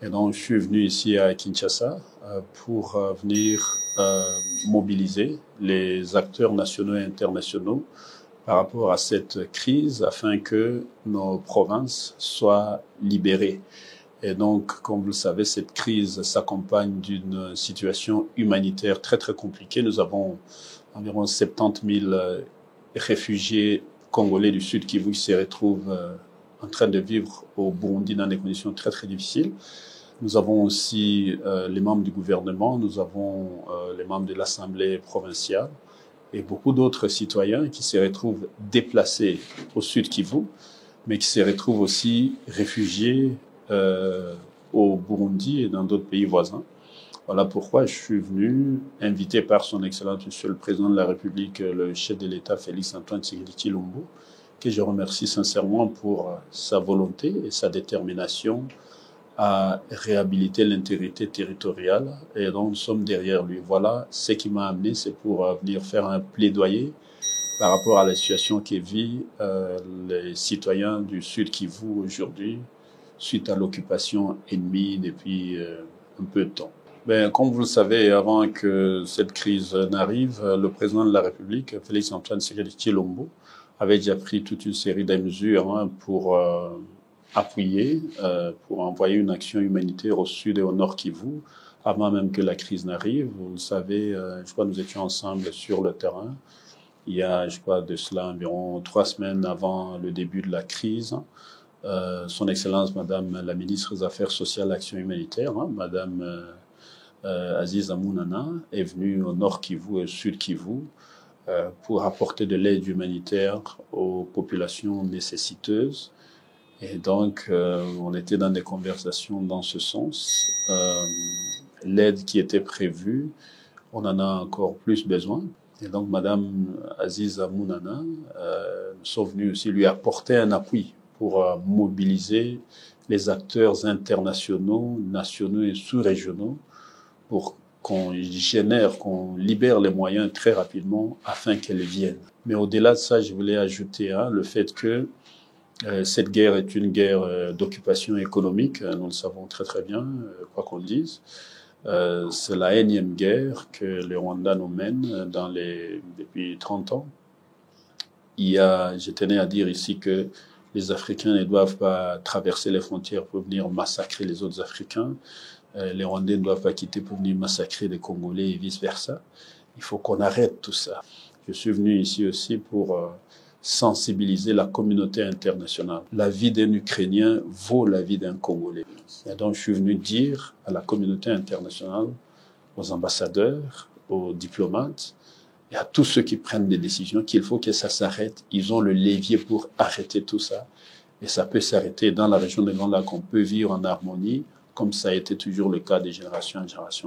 Et donc, je suis venu ici à Kinshasa pour venir mobiliser les acteurs nationaux et internationaux par rapport à cette crise afin que nos provinces soient libérées. Et donc, comme vous le savez, cette crise s'accompagne d'une situation humanitaire très très compliquée. Nous avons environ 70 000 réfugiés congolais du Sud Kivu qui se retrouvent en train de vivre au Burundi dans des conditions très très difficiles. Nous avons aussi les membres du gouvernement, nous avons les membres de l'Assemblée provinciale et beaucoup d'autres citoyens qui se retrouvent déplacés au Sud Kivu, mais qui se retrouvent aussi réfugiés au Burundi et dans d'autres pays voisins. Voilà pourquoi je suis venu, invité par son Excellence Monsieur le Président de la République, le chef de l'État Félix-Antoine Tshisekedi Tshilombo, que je remercie sincèrement pour sa volonté et sa détermination à réhabiliter l'intégrité territoriale. Et donc, nous sommes derrière lui. Voilà, ce qui m'a amené, c'est pour venir faire un plaidoyer par rapport à la situation que vivent les citoyens du Sud Kivu aujourd'hui, suite à l'occupation ennemie depuis un peu de temps. Comme vous le savez, avant que cette crise n'arrive, le président de la République, Félix-Antoine Tshisekedi Tshilombo, avait déjà pris toute une série de mesures pour appuyer, pour envoyer une action humanitaire au Sud et au Nord Kivu, avant même que la crise n'arrive. Vous le savez, je crois que nous étions ensemble sur le terrain. Il y a, je crois, de cela environ 3 semaines avant le début de la crise. Son Excellence, Madame la ministre des Affaires sociales et Action humanitaire, Madame Aziz Amounana, est venue au Nord Kivu et au Sud Kivu pour apporter de l'aide humanitaire aux populations nécessiteuses. Et donc, on était dans des conversations dans ce sens. L'aide qui était prévue, on en a encore plus besoin. Et donc, Madame Aziz Amounana sont venus aussi lui apporter un appui pour mobiliser les acteurs internationaux, nationaux et sous-régionaux pour qu'on libère les moyens très rapidement afin qu'elles viennent. Mais au-delà de ça, je voulais ajouter le fait que cette guerre est une guerre d'occupation économique, nous le savons très très bien, quoi qu'on dise. C'est la énième guerre que le Rwanda nous mène depuis 30 ans. Je tenais à dire ici que les Africains ne doivent pas traverser les frontières pour venir massacrer les autres Africains. Les Rwandais ne doivent pas quitter pour venir massacrer les Congolais et vice-versa. Il faut qu'on arrête tout ça. Je suis venu ici aussi pour sensibiliser la communauté internationale. La vie d'un Ukrainien vaut la vie d'un Congolais. Et donc, je suis venu dire à la communauté internationale, aux ambassadeurs, aux diplomates, et à tous ceux qui prennent des décisions, qu'il faut que ça s'arrête. Ils ont le levier pour arrêter tout ça. Et ça peut s'arrêter dans la région des Grands Lacs. On peut vivre en harmonie, comme ça a été toujours le cas de génération en génération.